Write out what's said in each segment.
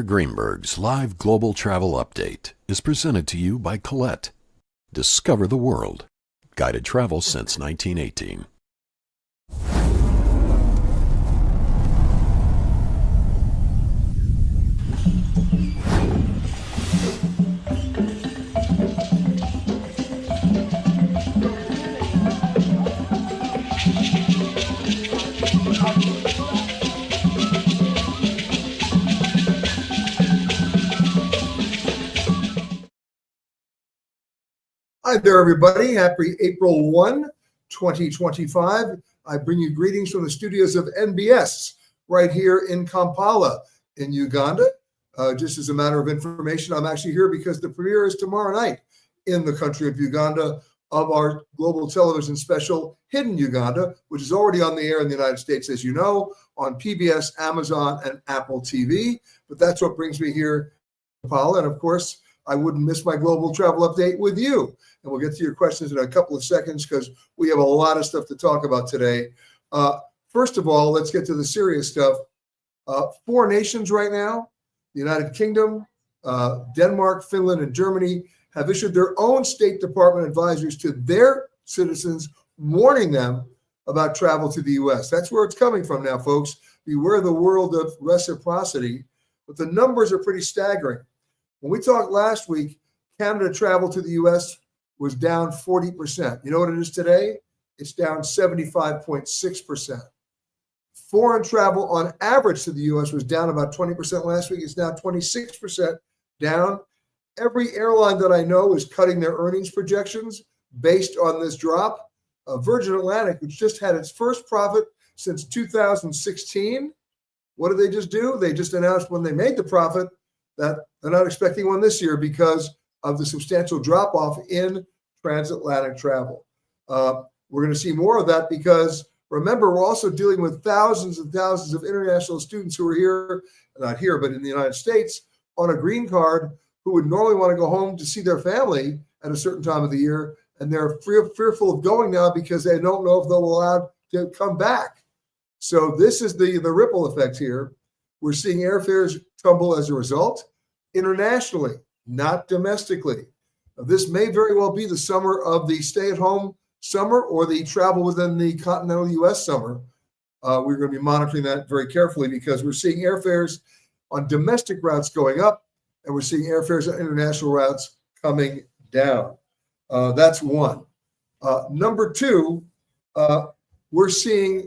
Dr. Greenberg's live global travel update is presented to you by Colette. Discover the world. Guided travel since 1918. Hi there, everybody. Happy April 1, 2025. I bring you greetings from the studios of NBS right here in Kampala in Uganda. Just as a matter of information, I'm actually here because the premiere is tomorrow night in the country of Uganda of our global television special, Hidden Uganda, which is already on the air in the United States, as you know, on PBS, Amazon, and Apple TV. But that's what brings me here in Kampala. And of course, I wouldn't miss my global travel update with you. And we'll get to your questions in a couple of seconds because we have a lot of stuff to talk about today. First of all, let's get to the serious stuff. 4 nations right now, the United Kingdom, Denmark, Finland, and Germany, have issued their own State Department advisories to their citizens, warning them about travel to the U.S. That's where it's coming from now, folks. Beware the world of reciprocity. But the numbers are pretty staggering. When we talked last week, Canada travel to the U.S. was down 40%. You know what it is today? It's down 75.6%. Foreign travel on average to the U.S. was down about 20% last week. It's now 26% down. Every airline that I know is cutting their earnings projections based on this drop. Virgin Atlantic, which just had its first profit since 2016, what did they just do? They just announced when they made the profit that they're not expecting one this year because of the substantial drop-off in transatlantic travel. We're going to see more of that because, remember, we're also dealing with thousands and thousands of international students who are here, not here, but in the United States, on a green card who would normally want to go home to see their family at a certain time of the year, and they're fearful of going now because they don't know if they'll be allowed to come back. So this is the ripple effect here. We're seeing airfares tumble as a result internationally, not domestically. This may very well be the summer of the stay-at-home summer or the travel within the continental U.S. summer. We're going to be monitoring that very carefully because we're seeing airfares on domestic routes going up and we're seeing airfares on international routes coming down. That's one. Number two, we're seeing,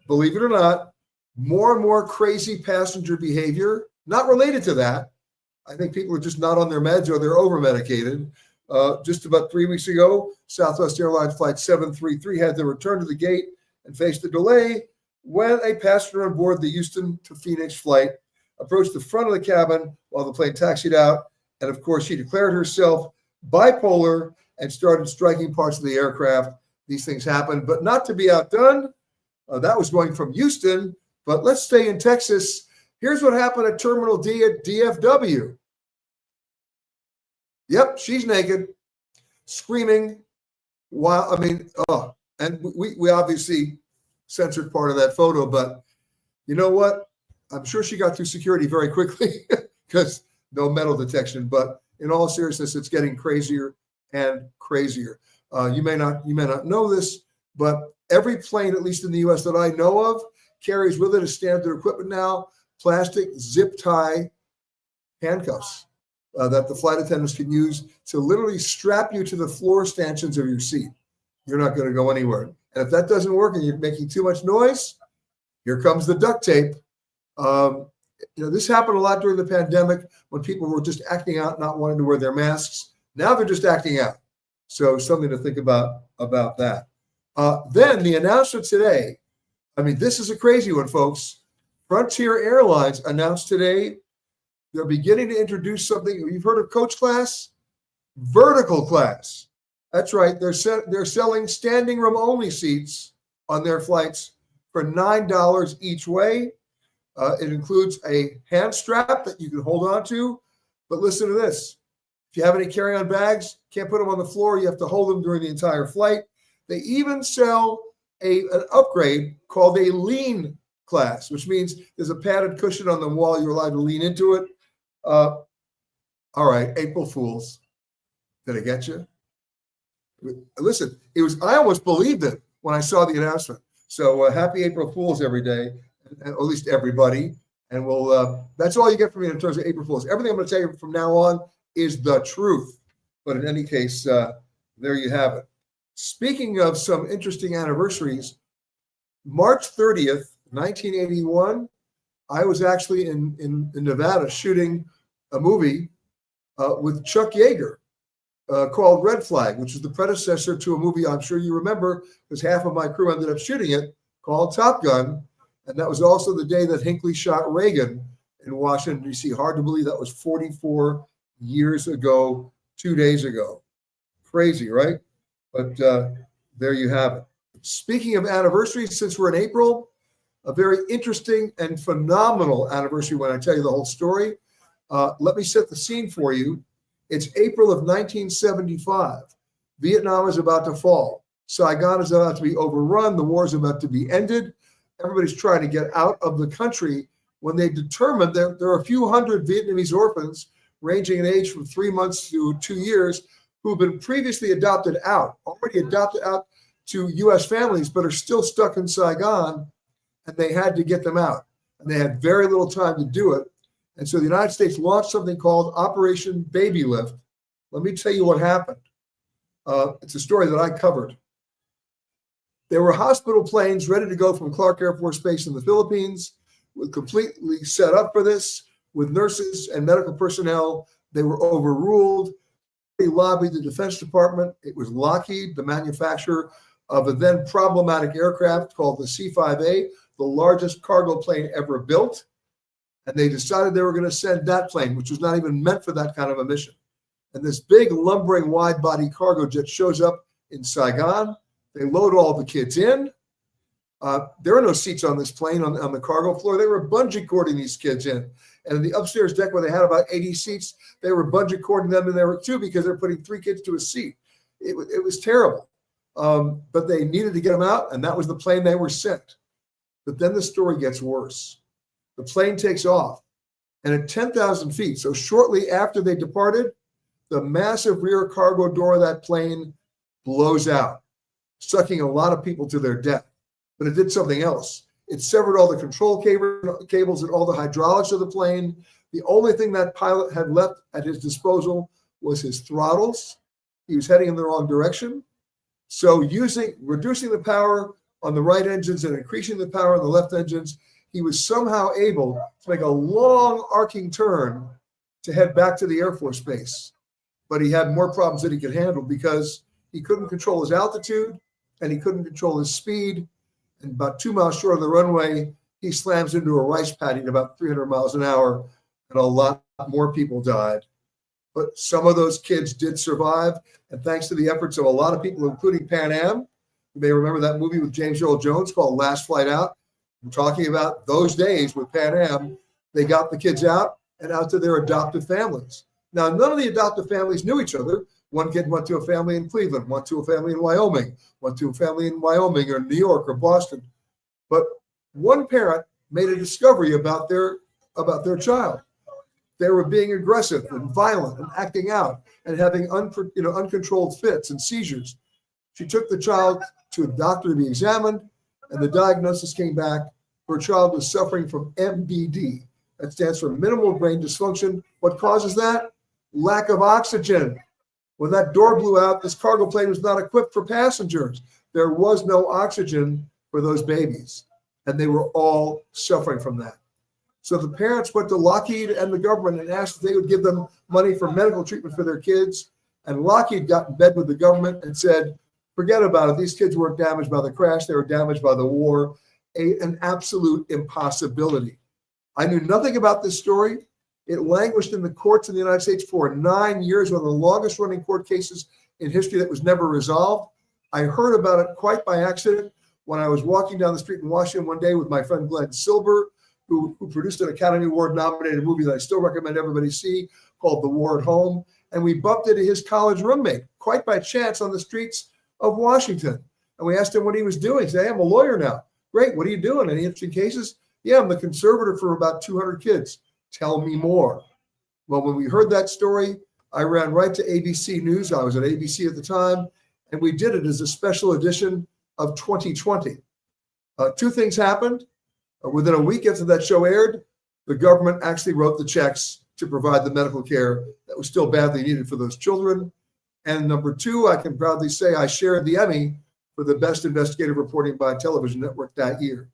believe it or not, more and more crazy passenger behavior, not related to that. I think people are just not on their meds or they're over-medicated. Just about 3 weeks ago, Southwest Airlines Flight 733 had to return to the gate and faced a delay when a passenger on board the Houston to Phoenix flight approached the front of the cabin while the plane taxied out. And of course, she declared herself bipolar and started striking parts of the aircraft. These things happen, but not to be outdone. That was going from Houston, but let's stay in Texas. Here's what happened at Terminal D at DFW. Yep, she's naked, screaming. And we obviously censored part of that photo, but you know what? I'm sure she got through security very quickly because no metal detection. But in all seriousness, it's getting crazier and crazier. You may not know this, but every plane, at least in the U.S. that I know of, carries with it as standard equipment now plastic zip tie handcuffs that the flight attendants can use to literally strap you to the floor stanchions of your seat. You're not going to go anywhere. And if that doesn't work and you're making too much noise, here comes the duct tape. This happened a lot during the pandemic when people were just acting out, not wanting to wear their masks. Now they're just acting out. So something to think about that. Then the announcement today, this is a crazy one, folks. Frontier Airlines announced today they're beginning to introduce something. You've heard of coach class? Vertical class. That's right. They're selling standing room only seats on their flights for $9 each way. It includes a hand strap that you can hold on to. But listen to this. If you have any carry-on bags, can't put them on the floor. You have to hold them during the entire flight. They even sell an upgrade called a lean class, which means there's a padded cushion on the wall. You're allowed to lean into it. All right, April Fools. Did I get you? Listen, I almost believed it when I saw the announcement. So happy April Fools every day, or at least everybody. And that's all you get from me in terms of April Fools. Everything I'm going to tell you from now on is the truth. But in any case, there you have it. Speaking of some interesting anniversaries, March 30th, 1981, I was actually in Nevada shooting a movie with Chuck Yeager called Red Flag, which is the predecessor to a movie I'm sure you remember, because half of my crew ended up shooting it, called Top Gun. And that was also the day that Hinckley shot Reagan in Washington, D.C. Hard to believe that was 44 years ago, 2 days ago. Crazy, right? But there you have it. Speaking of anniversaries, since we're in April, a very interesting and phenomenal anniversary when I tell you the whole story. Let me set the scene for you. It's April of 1975. Vietnam is about to fall. Saigon is about to be overrun. The war is about to be ended. Everybody's trying to get out of the country when they determined there are a few hundred Vietnamese orphans ranging in age from 3 months to 2 years who have been previously already adopted out to U.S. families, but are still stuck in Saigon, and they had to get them out. And they had very little time to do it. And so the United States launched something called Operation Baby Lift. Let me tell you what happened. It's a story that I covered. There were hospital planes ready to go from Clark Air Force Base in the Philippines, completely set up for this, with nurses and medical personnel. They were overruled. They lobbied the Defense Department. It was Lockheed, the manufacturer of a then problematic aircraft called the C-5A, the largest cargo plane ever built. And they decided they were going to send that plane, which was not even meant for that kind of a mission. And this big lumbering wide-body cargo jet shows up in Saigon. They load all the kids in. There are no seats on this plane on the cargo floor. They were bungee cording these kids in. And the upstairs deck where they had about 80 seats, they were bungee cording them in there too because they're putting 3 kids to a seat. It was terrible. But they needed to get them out, and that was the plane they were sent. But then the story gets worse. The plane takes off, and at 10,000 feet, so shortly after they departed, the massive rear cargo door of that plane blows out, sucking a lot of people to their death. But it did something else. It severed all the control cables and all the hydraulics of the plane. The only thing that pilot had left at his disposal was his throttles. He was heading in the wrong direction. So reducing the power on the right engines and increasing the power on the left engines, he was somehow able to make a long arcing turn to head back to the Air Force Base. But he had more problems than he could handle because he couldn't control his altitude and he couldn't control his speed. And about 2 miles short of the runway, he slams into a rice paddy at about 300 miles an hour, and a lot more people died. But some of those kids did survive, and thanks to the efforts of a lot of people, including Pan Am. You may remember that movie with James Earl Jones called Last Flight Out. I'm talking about those days with Pan Am. They got the kids out and out to their adoptive families. Now, none of the adoptive families knew each other. One kid went to a family in Cleveland, went to a family in Wyoming, went to a family in Wyoming or New York or Boston. But one parent made a discovery about their child. They were being aggressive and violent and acting out and having uncontrolled fits and seizures. She took the child to a doctor to be examined, and the diagnosis came back. Her child was suffering from MBD. That stands for minimal brain dysfunction. What causes that? Lack of oxygen. When that door blew out, this cargo plane was not equipped for passengers. There was no oxygen for those babies, and they were all suffering from that. So the parents went to Lockheed and the government and asked if they would give them money for medical treatment for their kids. And Lockheed got in bed with the government and said, forget about it. These kids weren't damaged by the crash. They were damaged by the war. An absolute impossibility. I knew nothing about this story. It languished in the courts in the United States for 9 years, one of the longest running court cases in history that was never resolved. I heard about it quite by accident when I was walking down the street in Washington one day with my friend Glenn Silber, who produced an Academy Award nominated movie that I still recommend everybody see called The War at Home. And we bumped into his college roommate quite by chance on the streets of Washington. And we asked him what he was doing. He said, hey, I'm a lawyer now. Great. What are you doing? Any interesting cases? Yeah, I'm the conservator for about 200 kids. Tell me more. Well, when we heard that story, I ran right to ABC News. I was at ABC at the time, and we did it as a special edition of 2020. Two things happened. Within a week after that show aired, the government actually wrote the checks to provide the medical care that was still badly needed for those children. And number two, I can proudly say I shared the Emmy for the best investigative reporting by a television network that year.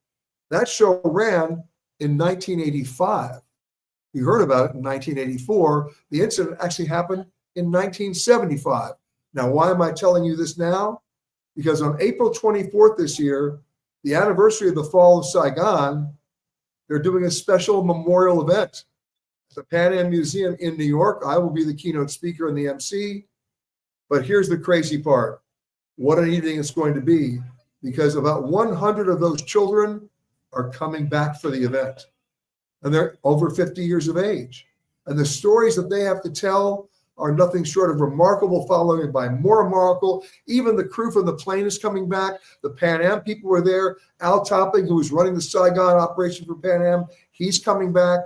That show ran in 1985. You heard about it in 1984. The incident actually happened in 1975. Now, why am I telling you this now? Because on April 24th this year, the anniversary of the fall of Saigon, they're doing a special memorial event at the Pan Am Museum in New York. I will be the keynote speaker and the MC. But here's the crazy part. What an evening it's going to be, because about 100 of those children are coming back for the event. And they're over 50 years of age. And the stories that they have to tell are nothing short of remarkable, following by more remarkable. Even the crew from the plane is coming back. The Pan Am people were there. Al Topping, who was running the Saigon operation for Pan Am, he's coming back.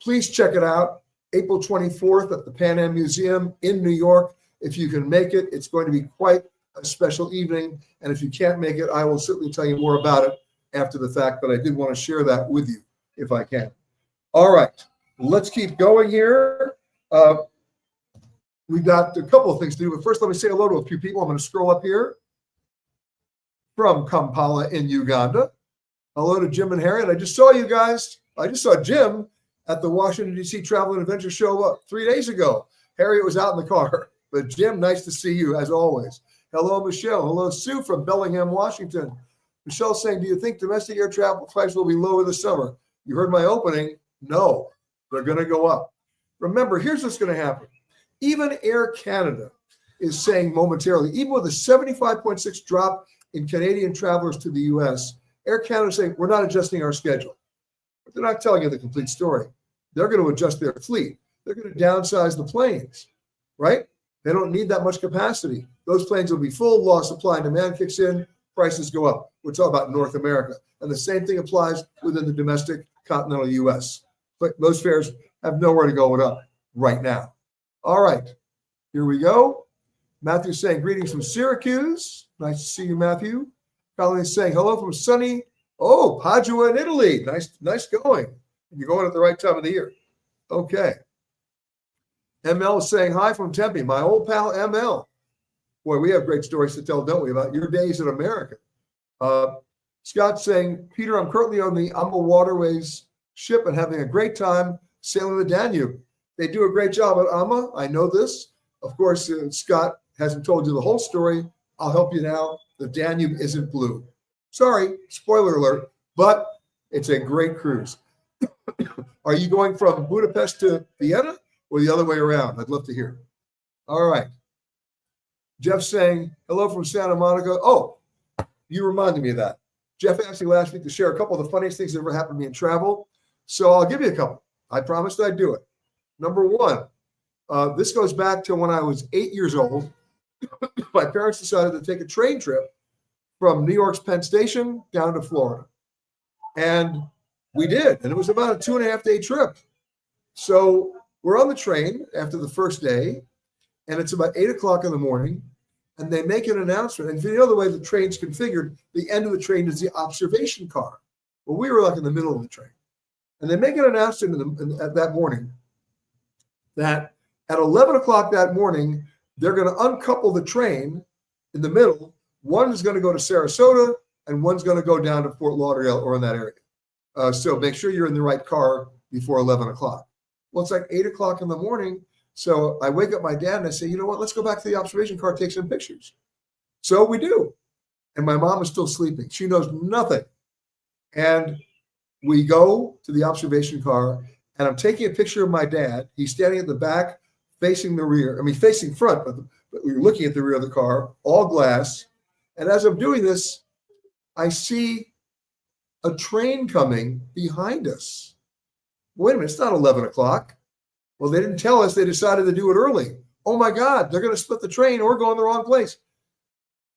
Please check it out. April 24th at the Pan Am Museum in New York. If you can make it, it's going to be quite a special evening. And if you can't make it, I will certainly tell you more about it after the fact, but I did want to share that with you if I can. All right, let's keep going here. We've got a couple of things to do, but first let me say hello to a few people. I'm going to scroll up here from Kampala in Uganda. Hello to Jim and Harriet. I just saw you guys. I just saw Jim at the Washington, D.C. Travel and Adventure Show 3 days ago. Harriet was out in the car, but Jim, nice to see you as always. Hello, Michelle. Hello, Sue from Bellingham, Washington. Michelle saying, do you think domestic air travel prices will be lower this summer? You heard my opening. No, they're going to go up. Remember, here's what's going to happen. Even Air Canada is saying momentarily, even with a 75.6 drop in Canadian travelers to the U.S., Air Canada is saying, we're not adjusting our schedule. But they're not telling you the complete story. They're going to adjust their fleet. They're going to downsize the planes, right? They don't need that much capacity. Those planes will be full, law of supply and demand kicks in, prices go up. We're talking about North America. And the same thing applies within the domestic continental U.S. But those fares have nowhere to go up right now. All right, here we go. Matthew's saying, greetings from Syracuse. Nice to see you, Matthew. Colin's saying, hello from sunny, Padua in Italy. Nice going. You're going at the right time of the year. Okay. ML is saying, hi from Tempe, my old pal ML. Boy, we have great stories to tell, don't we, about your days in America. Scott's saying, Peter, I'm currently on the Umble Waterways ship and having a great time sailing the Danube. They do a great job at Amma. I know this. Of course, Scott hasn't told you the whole story. I'll help you now. The Danube isn't blue. Sorry, spoiler alert, but it's a great cruise. Are you going from Budapest to Vienna or the other way around? I'd love to hear. All right. Jeff's saying, hello from Santa Monica. Oh, you reminded me of that. Jeff asked me last week to share a couple of the funniest things that ever happened to me in travel. So I'll give you a couple. I promised I'd do it. Number one, this goes back to when I was 8 years old. My parents decided to take a train trip from New York's Penn Station down to Florida. And we did. And it was about a 2.5 day trip. So we're on the train after the first day, and it's about 8 o'clock in the morning, and they make an announcement. And if you know the way the train's configured, the end of the train is the observation car. Well, we were like in the middle of the train. And they make an announcement that morning that at 11 o'clock that morning, they're going to uncouple the train in the middle. One is going to go to Sarasota, and one's going to go down to Fort Lauderdale or in that area. So make sure you're in the right car before 11 o'clock. Well, it's like 8 o'clock in the morning. So I wake up my dad and I say, you know what, let's go back to the observation car, take some pictures. So we do. And my mom is still sleeping. She knows nothing. And we go to the observation car, and I'm taking a picture of my dad. He's standing at the back, facing the rear. I mean, facing front, but we're looking at the rear of the car, all glass. And as I'm doing this, I see a train coming behind us. Wait a minute, it's not 11 o'clock. Well, they didn't tell us. They decided to do it early. Oh, my God, they're going to split the train. We're going the wrong place.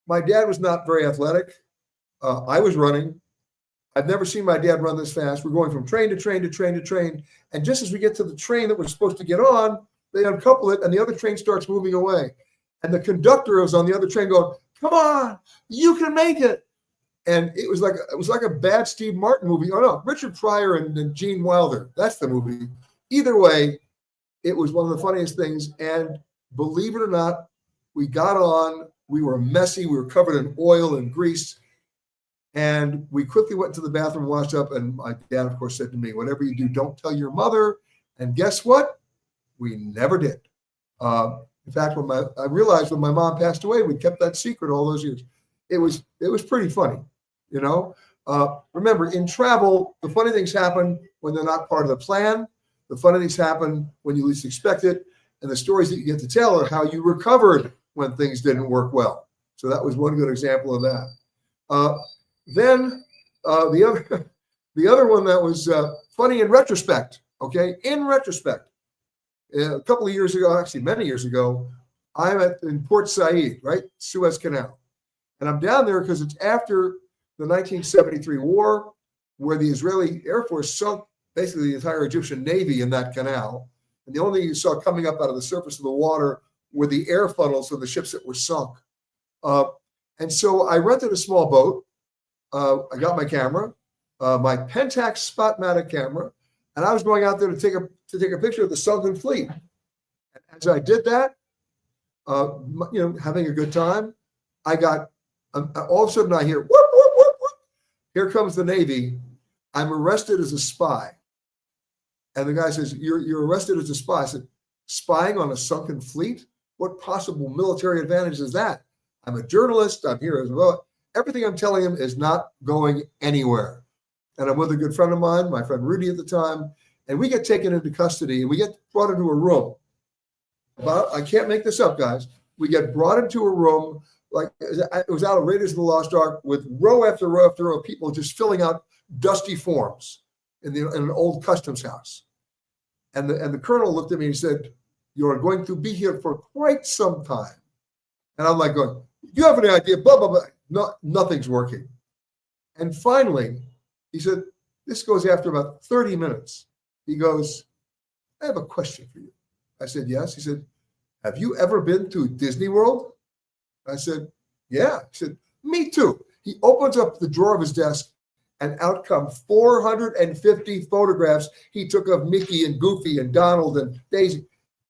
My dad was not very athletic. I was running. I've never seen my dad run this fast. We're going from train to train to train to train. And just as we get to the train that we're supposed to get on, they uncouple it and the other train starts moving away. And the conductor is on the other train going, come on, you can make it. And it was like a bad Steve Martin movie. Oh no, Richard Pryor and Gene Wilder. That's the movie. Either way, it was one of the funniest things. And believe it or not, we got on. We were messy. We were covered in oil and grease. And we quickly went to the bathroom, washed up. And my dad, of course, said to me, whatever you do, don't tell your mother. And guess what? We never did. In fact, I realized when my mom passed away, we kept that secret all those years. It was pretty funny, you know. Remember, in travel, the funny things happen when they're not part of the plan. The funny things happen when you least expect it. And the stories that you get to tell are how you recovered when things didn't work well. So that was one good example of that. Then the other one that was funny in retrospect, okay? In retrospect, a couple of years ago, actually many years ago, I'm in Port Said, right? Suez Canal. And I'm down there because it's after the 1973 war, where the Israeli Air Force sunk basically the entire Egyptian Navy in that canal. And the only thing you saw coming up out of the surface of the water were the air funnels of the ships that were sunk. And so I rented a small boat. I got my camera, my Pentax Spotmatic camera, and I was going out there to take a picture of the sunken fleet. And as I did that, having a good time, I got all of a sudden I hear whoop, whoop, whoop, whoop. Here comes the Navy. I'm arrested as a spy. And the guy says, you're arrested as a spy. I said, spying on a sunken fleet? What possible military advantage is that? I'm a journalist. I'm here as well. Everything I'm telling him is not going anywhere. And I'm with a good friend of mine, my friend Rudy at the time, and we get taken into custody and we get brought into a room. I can't make this up, guys. We get brought into a room like it was out of Raiders of the Lost Ark with row after row after row of people just filling out dusty forms in an old customs house. And the colonel looked at me and said, "You're going to be here for quite some time." And I'm like going, "Do you have any idea?" Blah, blah, blah. No, nothing's working. And finally, he said, this goes after about 30 minutes. He goes, "I have a question for you." I said, "Yes." He said, "Have you ever been to Disney World?" I said, "Yeah." He said, "Me too." He opens up the drawer of his desk and out come 450 photographs he took of Mickey and Goofy and Donald and Daisy.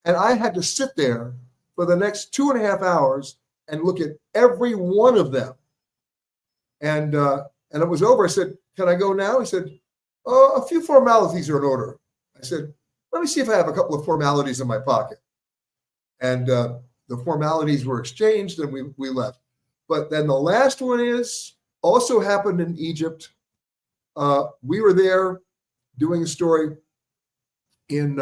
And I had to sit there for the next 2.5 hours and look at every one of them. And it was over. I said, "Can I go now?" He said, "Oh, a few formalities are in order." I said, "Let me see if I have a couple of formalities in my pocket." And the formalities were exchanged and we left. But then the last one also happened in Egypt. We were there doing a story in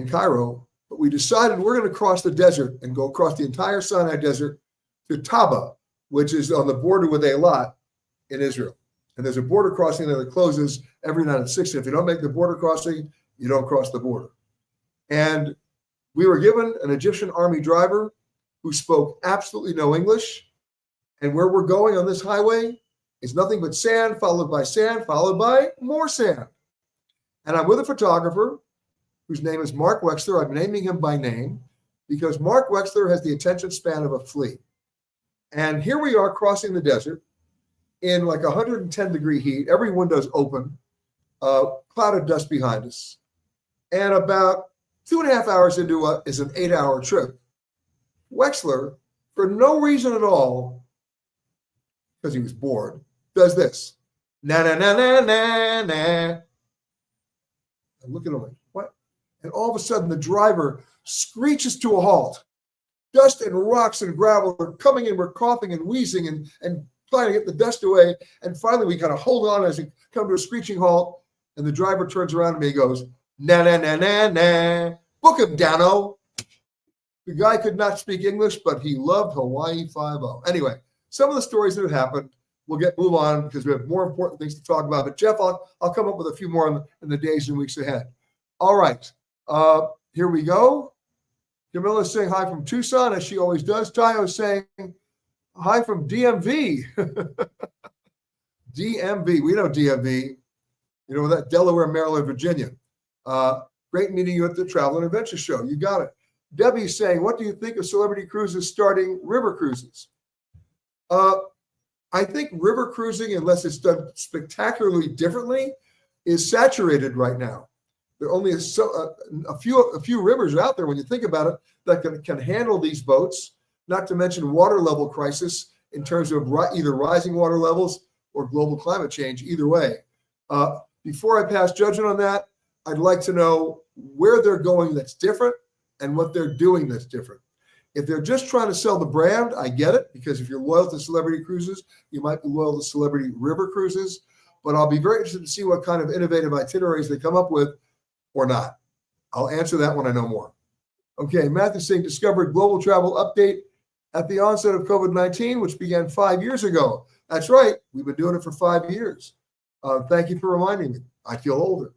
Cairo, but we decided we're going to cross the desert and go across the entire Sinai Desert to Taba, which is on the border with Eilat in Israel. And there's a border crossing there that closes every night at 6. If you don't make the border crossing, you don't cross the border. And we were given an Egyptian army driver who spoke absolutely no English. And where we're going on this highway is nothing but sand, followed by more sand. And I'm with a photographer whose name is Mark Wexler. I'm naming him by name because Mark Wexler has the attention span of a flea. And here we are crossing the desert in like 110-degree heat. Every window's open, cloud of dust behind us. And about 2.5 hours into is an 8-hour trip. Wexler, for no reason at all, because he was bored, does this. Na na na na na na. I'm looking at him like, what? And all of a sudden the driver screeches to a halt. Dust and rocks and gravel are coming in. We're coughing and wheezing and trying to get the dust away. And finally we kind of hold on as we come to a screeching halt. And the driver turns around to me and goes, "Na na na na na. Book him, Dano." The guy could not speak English, but he loved Hawaii 5-0. Anyway, some of the stories that have happened, we'll move on because we have more important things to talk about. But Jeff, I'll come up with a few more in the days and weeks ahead. All right, here we go. Camilla's saying hi from Tucson, as she always does. Tayo's saying hi from DMV. DMV. We know DMV. You know that Delaware, Maryland, Virginia. Great meeting you at the Travel and Adventure Show. You got it. Debbie's saying, what do you think of celebrity cruises starting river cruises? I think river cruising, unless it's done spectacularly differently, is saturated right now. There are only a few rivers out there, when you think about it, that can handle these boats, not to mention water level crisis in terms of either rising water levels or global climate change, either way. Before I pass judgment on that, I'd like to know where they're going that's different and what they're doing that's different. If they're just trying to sell the brand, I get it, because if you're loyal to Celebrity Cruises, you might be loyal to Celebrity River Cruises. But I'll be very interested to see what kind of innovative itineraries they come up with or not. I'll answer that when I know more. Okay, Matthew's saying discovered global travel update at the onset of COVID-19, which began 5 years ago. That's right. We've been doing it for 5 years. Thank you for reminding me. I feel older.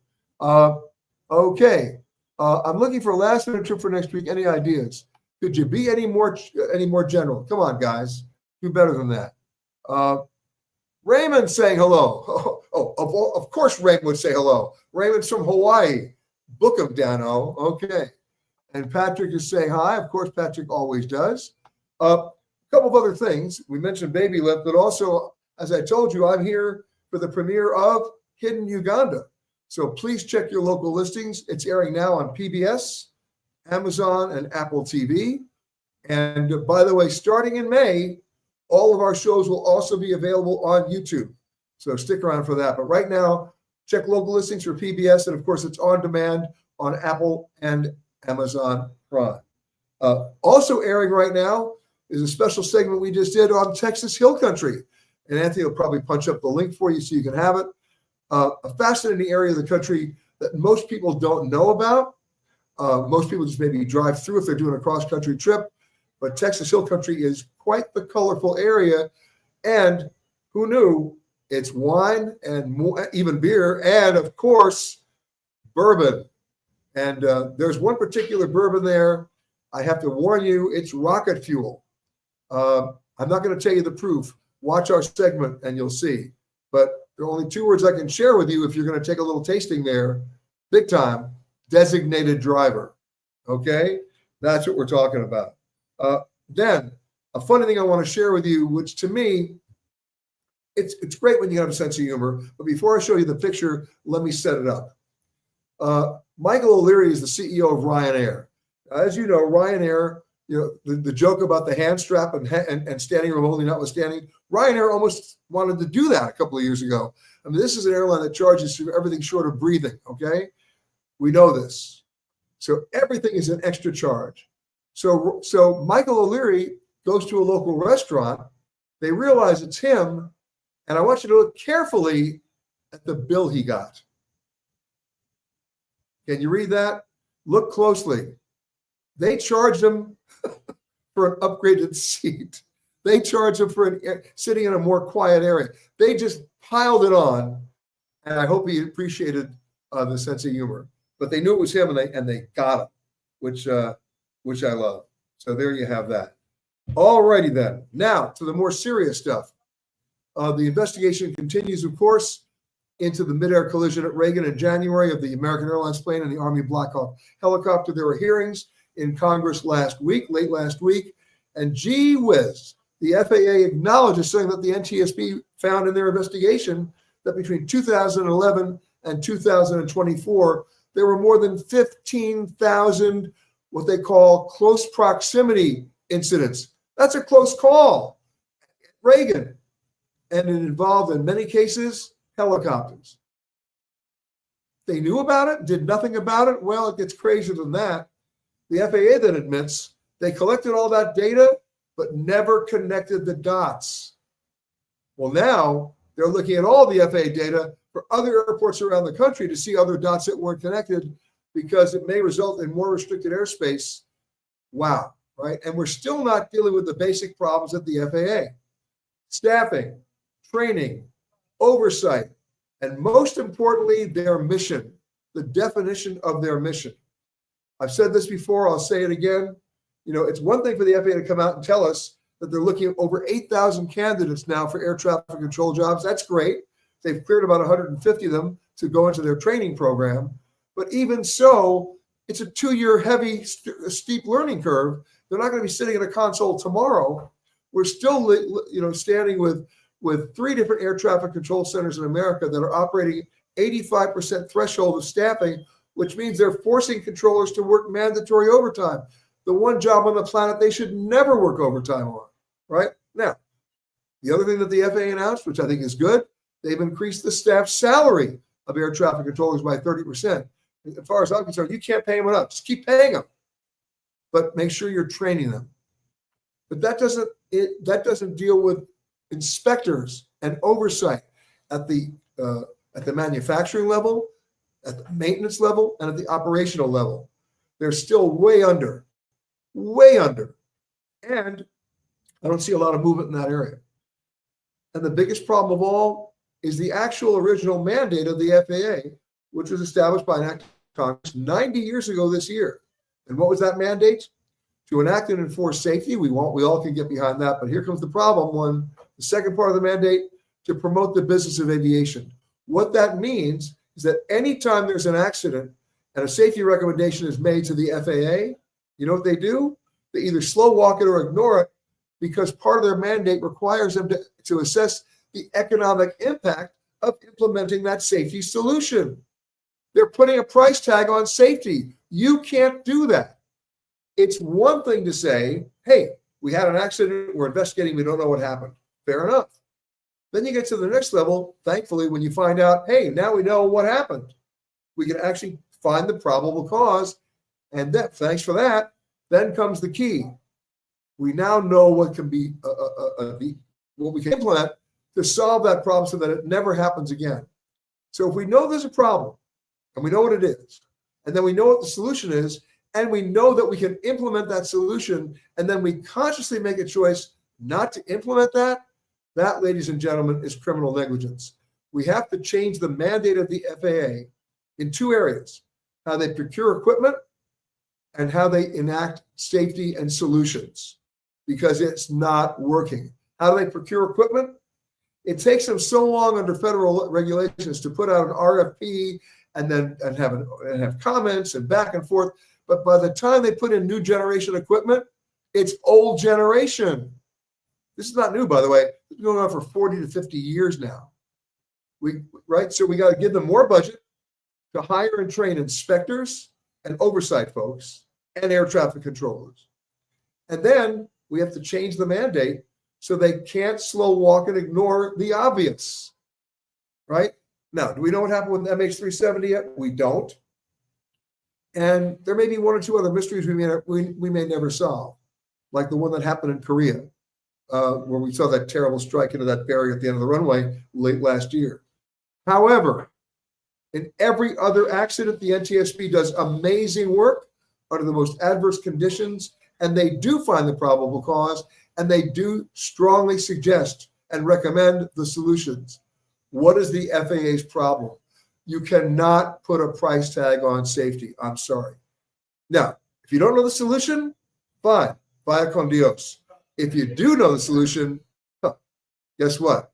Okay. I'm looking for a last minute trip for next week. Any ideas? Could you be any more general? Come on, guys. Do better than that. Raymond saying hello. Of course Raymond would say hello. Raymond's from Hawaii. Book him, Dano. Okay. And Patrick is saying hi. Of course, Patrick always does. A couple of other things. We mentioned Baby Lift, but also, as I told you, I'm here for the premiere of Hidden Uganda. So please check your local listings. It's airing now on PBS, Amazon, and Apple TV. And by the way, starting in May, all of our shows will also be available on YouTube. So stick around for that. But right now, check local listings for PBS. And of course, it's on demand on Apple and Amazon Prime. Also airing right now is a special segment we just did on Texas Hill Country. And Anthony will probably punch up the link for you so you can have it. A fascinating area of the country that most people don't know about. Most people just maybe drive through if they're doing a cross-country trip. But Texas Hill Country is quite the colorful area. And who knew? It's wine and even beer and, of course, bourbon. And there's one particular bourbon there. I have to warn you, it's rocket fuel. I'm not going to tell you the proof. Watch our segment and you'll see. But there are only two words I can share with you if you're going to take a little tasting there. Big time. Designated driver. Okay? That's what we're talking about. Then, a funny thing I want to share with you, which to me, it's great when you have a sense of humor. But before I show you the picture, let me set it up. Michael O'Leary is the CEO of Ryanair. As you know, Ryanair, the joke about the hand strap and standing remotely notwithstanding, Ryanair almost wanted to do that a couple of years ago. I mean, this is an airline that charges for everything short of breathing, okay? We know this. So everything is an extra charge. So Michael O'Leary goes to a local restaurant. They realize it's him, and I want you to look carefully at the bill he got. Can you read that? Look closely. They charged him for an upgraded seat. They charged him for sitting in a more quiet area. They just piled it on, and I hope he appreciated the sense of humor. But they knew it was him, and they got him, which I love. So there you have that. All righty then. Now to the more serious stuff. The investigation continues, of course, into the midair collision at Reagan in January of the American Airlines plane and the Army Black Hawk helicopter. There were hearings in Congress late last week, and gee whiz, the FAA acknowledges, saying that the NTSB found in their investigation that between 2011 and 2024, there were more than 15,000 what they call close proximity incidents. That's a close call. Reagan. And it involved, in many cases, helicopters. They knew about it, did nothing about it. Well, it gets crazier than that. The FAA then admits they collected all that data, but never connected the dots. Well, now they're looking at all the FAA data for other airports around the country to see other dots that weren't connected, because it may result in more restricted airspace. Wow, right? And we're still not dealing with the basic problems at the FAA. Staffing, training, oversight, and most importantly, their mission, the definition of their mission. I've said this before, I'll say it again. It's one thing for the FAA to come out and tell us that they're looking at over 8,000 candidates now for air traffic control jobs. That's great. They've cleared about 150 of them to go into their training program. But even so, it's a 2-year heavy, steep learning curve. They're not going to be sitting at a console tomorrow. We're still, standing with 3 different air traffic control centers in America that are operating 85% threshold of staffing, which means they're forcing controllers to work mandatory overtime. The one job on the planet they should never work overtime on, right? Now, the other thing that the FAA announced, which I think is good, they've increased the staff salary of air traffic controllers by 30%. As far as I'm concerned, you can't pay them enough. Just keep paying them, but make sure you're training them. But that doesn't deal with inspectors and oversight at the manufacturing level, at the maintenance level, and at the operational level. They're still way under. And I don't see a lot of movement in that area. And the biggest problem of all is the actual original mandate of the FAA, which was established by an act of Congress 90 years ago this year. And what was that mandate? To enact and enforce safety. We all can get behind that, but here comes the problem. The second part of the mandate, to promote the business of aviation. What that means is that anytime there's an accident and a safety recommendation is made to the FAA, you know what they do? They either slow walk it or ignore it, because part of their mandate requires them to assess the economic impact of implementing that safety solution. They're putting a price tag on safety. You can't do that. It's one thing to say, hey, we had an accident, we're investigating, we don't know what happened. Fair enough. Then you get to the next level, thankfully, when you find out, hey, now we know what happened. We can actually find the probable cause, and thanks for that, then comes the key. We now know what can be what we can implement to solve that problem so that it never happens again. So if we know there's a problem, and we know what it is, and then we know what the solution is, and we know that we can implement that solution, and then we consciously make a choice not to implement that, ladies and gentlemen, is criminal negligence. We have to change the mandate of the FAA in 2 areas: how they procure equipment and how they enact safety and solutions, because it's not working. How do they procure equipment? It takes them so long under federal regulations to put out an RFP and have comments and back and forth. But by the time they put in new generation equipment, it's old generation. This is not new, by the way. It's been going on for 40 to 50 years now. So we got to give them more budget to hire and train inspectors and oversight folks and air traffic controllers. And then we have to change the mandate so they can't slow walk and ignore the obvious, right? Now, do we know what happened with MH370 yet? We don't. And there may be 1 or 2 other mysteries we may never solve, like the one that happened in Korea, where we saw that terrible strike into that barrier at the end of the runway late last year. However, in every other accident, the NTSB does amazing work under the most adverse conditions, and they do find the probable cause, and they do strongly suggest and recommend the solutions. What is the FAA's problem? You cannot put a price tag on safety. I'm sorry. Now, if you don't know the solution, fine. Vaya con Dios. If you do know the solution, guess what?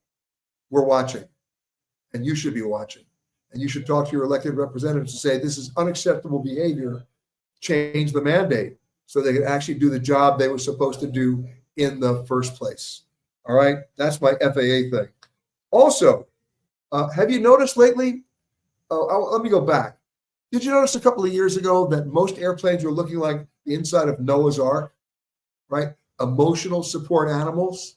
We're watching, and you should be watching. And you should talk to your elected representatives and say, this is unacceptable behavior. Change the mandate so they can actually do the job they were supposed to do in the first place. All right? That's my FAA thing. Also, have you noticed lately? Let me go back. Did you notice a couple of years ago that most airplanes were looking like the inside of Noah's Ark, right? Emotional support animals,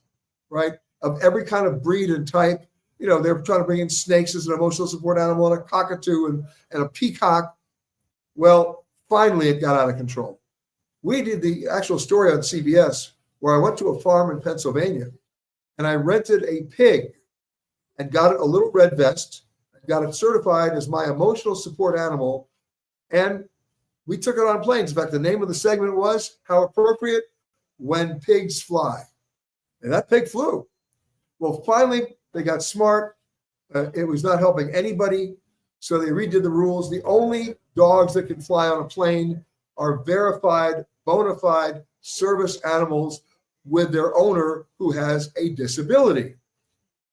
right? Of every kind of breed and type. You know, they're trying to bring in snakes as an emotional support animal, and a cockatoo and a peacock. Well, finally, it got out of control. We did the actual story on CBS where I went to a farm in Pennsylvania, and I rented a pig and got it a little red vest, got it certified as my emotional support animal, and we took it on planes. In fact, the name of the segment was, how appropriate, When Pigs Fly. And that pig flew. Well, finally, they got smart. It was not helping anybody, so they redid the rules. The only dogs that can fly on a plane are verified, bona fide service animals with their owner who has a disability.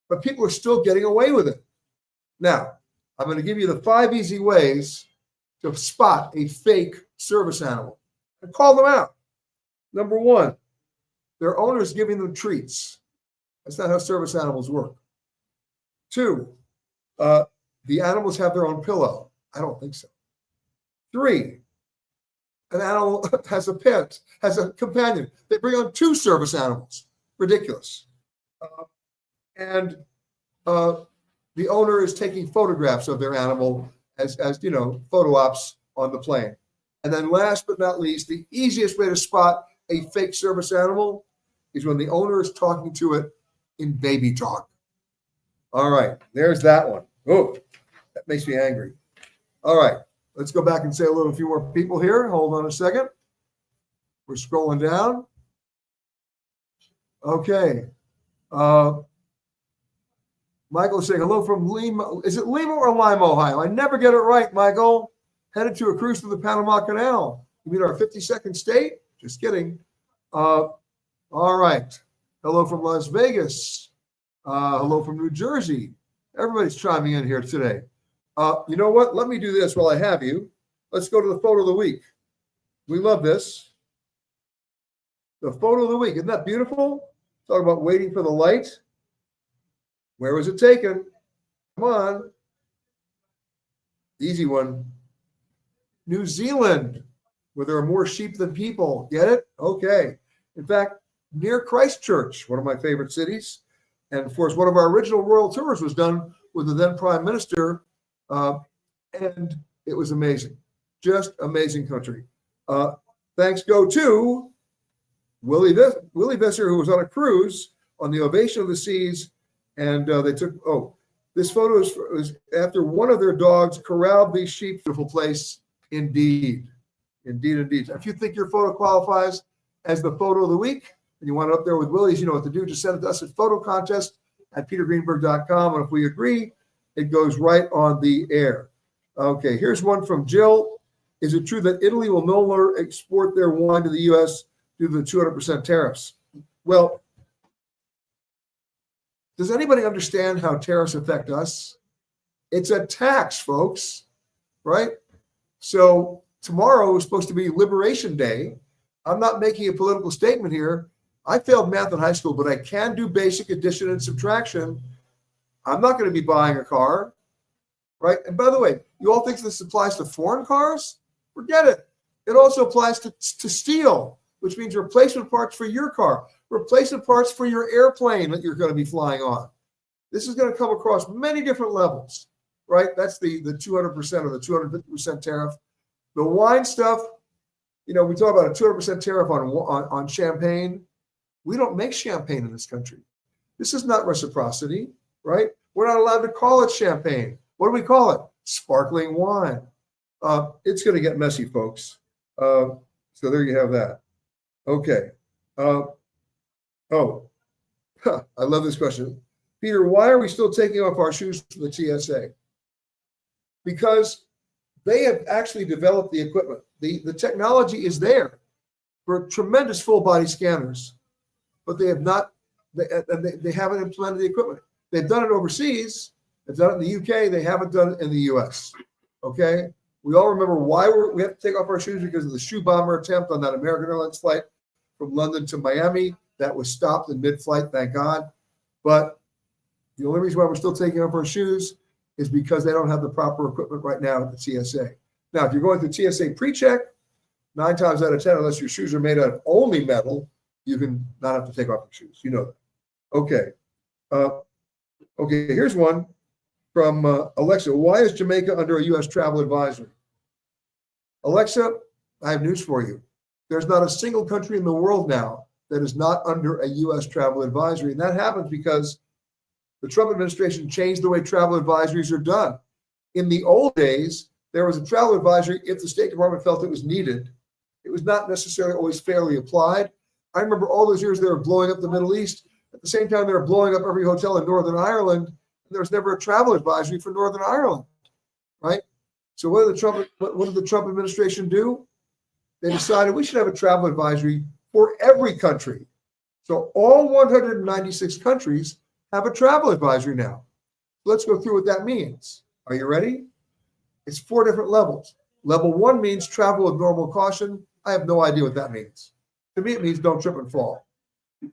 But people are still getting away with it. Now, I'm going to give you the 5 easy ways to spot a fake service animal and call them out. Number 1, their owner is giving them treats. That's not how service animals work. 2, the animals have their own pillow. I don't think so. 3, an animal has a pet, has a companion. They bring on 2 service animals. Ridiculous. And the owner is taking photographs of their animal as photo ops on the plane. And then last but not least, the easiest way to spot a fake service animal is when the owner is talking to it in baby talk. All right, there's that one. Oh, that makes me angry. All right, let's go back and say a few more people here. Hold on a second. We're scrolling down. Okay. Michael is saying hello from Lima. Is it Lima or Lima, Ohio? I never get it right, Michael. Headed to a cruise through the Panama Canal. You mean our 52nd state? Just kidding. All right. Hello from Las Vegas. Hello from New Jersey. Everybody's chiming in here today. You know what? Let me do this while I have you. Let's go to the photo of the week. We love this. The photo of the week. Isn't that beautiful? Talk about waiting for the light. Where was it taken? Come on. Easy one. New Zealand, where there are more sheep than people. Get it? Okay. In fact, near Christchurch, one of my favorite cities. And of course, one of our original royal tours was done with the then Prime Minister. And it was amazing. Just amazing country. Thanks go to Willie Visser, who was on a cruise on the Ovation of the Seas. And they took, this photo is after one of their dogs corralled these sheep. Beautiful place. Indeed. If you think your photo qualifies as the photo of the week and you want it up there with Willie's, you know what to do. Just send it to us at photocontest@petergreenberg.com. And if we agree, it goes right on the air. Okay, here's one from Jill. Is it true that Italy will no longer export their wine to the U.S. due to the 200% tariffs? Well, does anybody understand how tariffs affect us? It's a tax, folks, right? So tomorrow is supposed to be Liberation Day. I'm not making a political statement here. I failed math in high school, but I can do basic addition and subtraction. I'm not going to be buying a car, right? And by the way, you all think this applies to foreign cars? Forget it. It also applies to steel, which means replacement parts for your car, replacement parts for your airplane that you're going to be flying on. This is going to come across many different levels, right? That's the 200% or the 250% tariff. The wine stuff, we talk about a 200% tariff on champagne. We don't make champagne in this country. This is not reciprocity, right? We're not allowed to call it champagne. What do we call it? Sparkling wine. It's going to get messy, folks. So there you have that. Okay. I love this question. Peter, why are we still taking off our shoes from the TSA? Because they have actually developed the equipment. The technology is there for tremendous full body scanners, but they have not, they haven't implemented the equipment. They've done it overseas. They've done it in the UK. They haven't done it in the US. Okay. We all remember why we have to take off our shoes, because of the shoe bomber attempt on that American Airlines flight from London to Miami. That was stopped in mid-flight, thank God. But the only reason why we're still taking off our shoes is because they don't have the proper equipment right now at the TSA. Now, if you're going through TSA pre-check, 9 times out of 10, unless your shoes are made out of only metal, you can not have to take off your shoes. You know that. Okay. Okay, here's one from Alexa. Why is Jamaica under a U.S. travel advisory? Alexa, I have news for you. There's not a single country in the world now that is not under a U.S. travel advisory. And that happens because the Trump administration changed the way travel advisories are done. In the old days, there was a travel advisory if the State Department felt it was needed. It was not necessarily always fairly applied. I remember all those years they were blowing up the Middle East. At the same time, they were blowing up every hotel in Northern Ireland. And there was never a travel advisory for Northern Ireland, right? So what did the Trump administration do? They decided we should have a travel advisory for every country. So all 196 countries have a travel advisory now. Let's go through what that means. Are you ready? It's 4 different levels. Level 1 means travel with normal caution. I have no idea what that means. To me, it means don't trip and fall.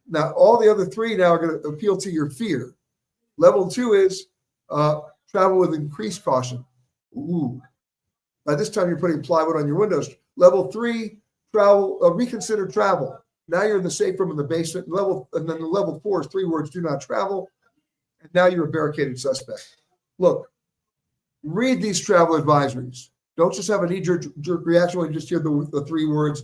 Now, all the other 3 now are going to appeal to your fear. Level 2 is travel with increased caution. Ooh. By this time, you're putting plywood on your windows. Level 3, travel, reconsider travel. Now you're in the safe room in the basement. And then the level 4 is 3 words: do not travel. And now you're a barricaded suspect. Look, read these travel advisories. Don't just have a knee-jerk reaction when you just hear the 3 words,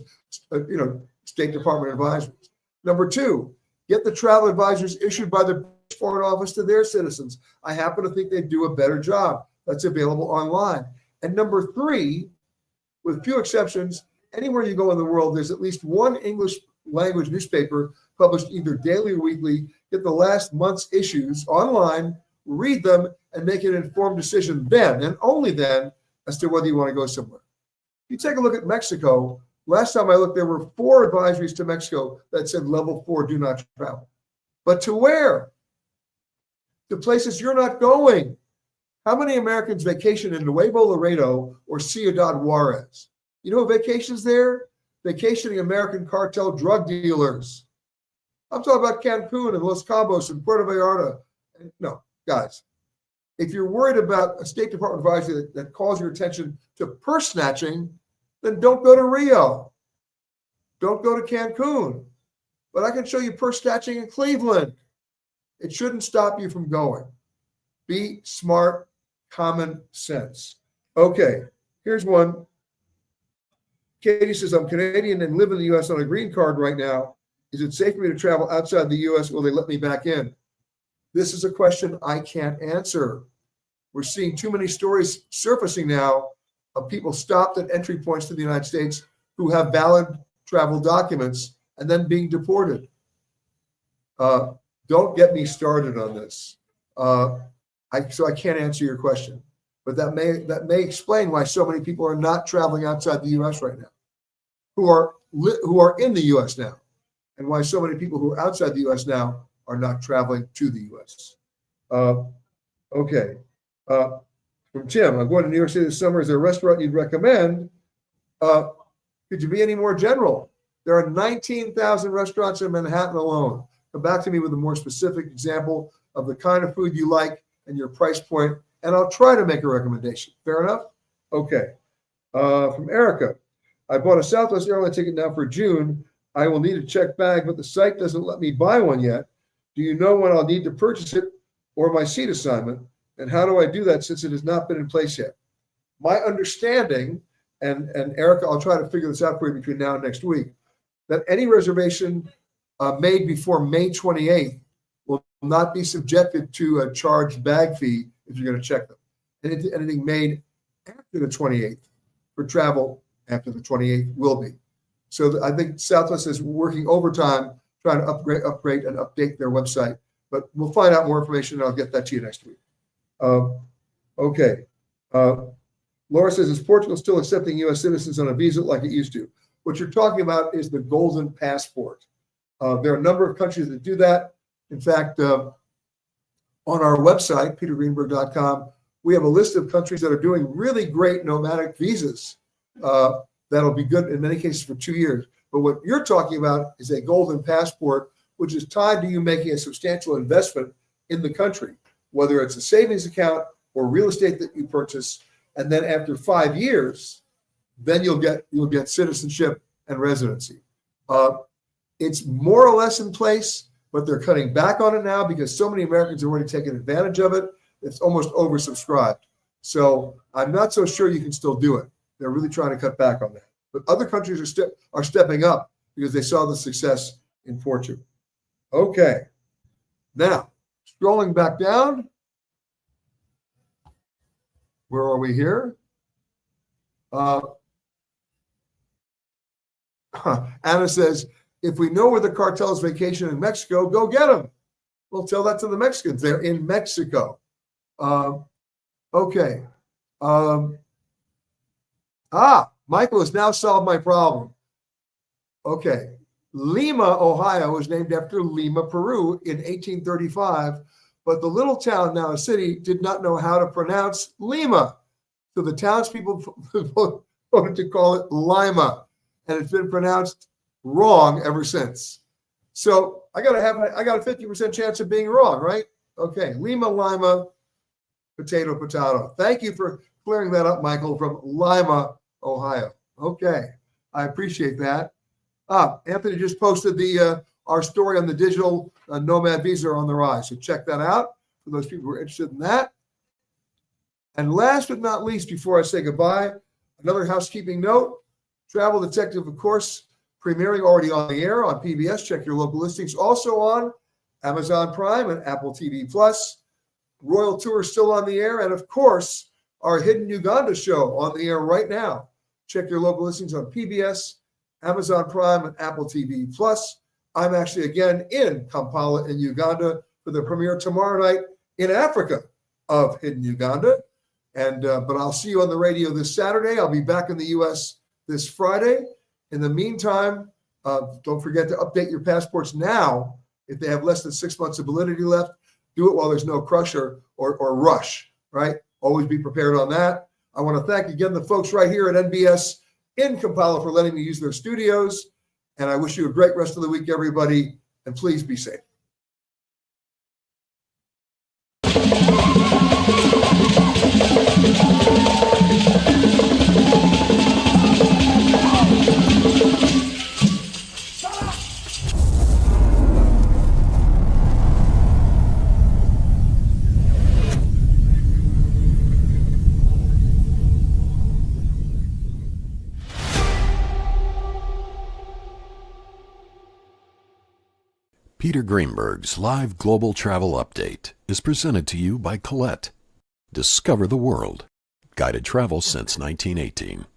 State Department advisories. Number 2, get the travel advisories issued by the Foreign Office to their citizens. I happen to think they do a better job. That's available online. And number 3, with few exceptions, anywhere you go in the world, there's at least one English language newspaper published either daily or weekly. Get the last month's issues online, read them, and make an informed decision then, and only then, as to whether you want to go somewhere. If you take a look at Mexico, last time I looked, there were 4 advisories to Mexico that said level 4, do not travel. But to where? To places you're not going. How many Americans vacation in Nuevo Laredo or Ciudad Juarez? You know who vacations there? Vacationing American cartel drug dealers. I'm talking about Cancun and Los Cabos and Puerto Vallarta. No, guys, if you're worried about a State Department advisory that calls your attention to purse snatching, then don't go to Rio. Don't go to Cancun. But I can show you purse snatching in Cleveland. It shouldn't stop you from going. Be smart, common sense. Okay, here's one. Katie says, I'm Canadian and live in the U.S. on a green card right now. Is it safe for me to travel outside the U.S.? Will they let me back in? This is a question I can't answer. We're seeing too many stories surfacing now of people stopped at entry points to the United States who have valid travel documents and then being deported. Don't get me started on this. So I can't answer your question, but that may explain why so many people are not traveling outside the U.S. right now, who are in the U.S. now, and why so many people who are outside the U.S. now are not traveling to the U.S. Okay. From Tim, I'm going to New York City this summer. Is there a restaurant you'd recommend? Could you be any more general? There are 19,000 restaurants in Manhattan alone. Come back to me with a more specific example of the kind of food you like and your price point, and I'll try to make a recommendation. Fair enough? Okay. From Erica, I bought a Southwest Airline ticket now for June. I will need a checked bag, but the site doesn't let me buy one yet. Do you know when I'll need to purchase it or my seat assignment? And how do I do that since it has not been in place yet? My understanding, and Erica, I'll try to figure this out for you between now and next week, that any reservation made before May 28th will not be subjected to a charged bag fee if you're going to check them. Anything made after the 28th for travel after the 28th will be. So I think Southwest is working overtime trying to upgrade and update their website. But we'll find out more information, and I'll get that to you next week. Okay. Laura says, is Portugal still accepting U.S. citizens on a visa like it used to? What you're talking about is the golden passport. There are a number of countries that do that. In fact, on our website, petergreenberg.com, we have a list of countries that are doing really great nomadic visas. That'll be good in many cases for 2 years. But what you're talking about is a golden passport, which is tied to you making a substantial investment in the country, whether it's a savings account or real estate that you purchase. And then after 5 years, then you'll get citizenship and residency. It's more or less in place, but they're cutting back on it now because so many Americans are already taking advantage of it. It's almost oversubscribed. So I'm not so sure you can still do it. They're really trying to cut back on that. But other countries are stepping up because they saw the success in Portugal. Okay. Now, scrolling back down. Where are we here? Anna says, if we know where the cartels vacation in Mexico, go get them. We'll tell that to the Mexicans. They're in Mexico. Okay. Michael has now solved my problem. Okay. Lima, Ohio was named after Lima, Peru in 1835, but the little town, now a city, did not know how to pronounce Lima. So the townspeople voted to call it Lima, and it's been pronounced wrong ever since. So I got a 50% chance of being wrong, right? Okay, Lima, Lima, potato, potato. Thank you for clearing that up, Michael, from Lima, Ohio. Okay, I appreciate that. Anthony just posted our story on the digital nomad visa on the rise, so check that out for those people who are interested in that. And last but not least, before I say goodbye, another housekeeping note. Travel Detective, of course, premiering already on the air on PBS. Check your local listings. Also on Amazon Prime and Apple TV Plus. Royal Tour still on the air. And of course, our Hidden Uganda show on the air right now. Check your local listings on PBS, Amazon Prime, and Apple TV Plus. I'm actually again in Kampala in Uganda for the premiere tomorrow night in Africa of Hidden Uganda. And but I'll see you on the radio this Saturday. I'll be back in the U.S. this Friday. In the meantime, don't forget to update your passports now. If they have less than 6 months of validity left, do it while there's no crush or rush, right? Always be prepared on that. I want to thank again the folks right here at NBS in Kampala for letting me use their studios. And I wish you a great rest of the week, everybody. And please be safe. Peter Greenberg's live global travel update is presented to you by Colette. Discover the world. Guided travel since 1918.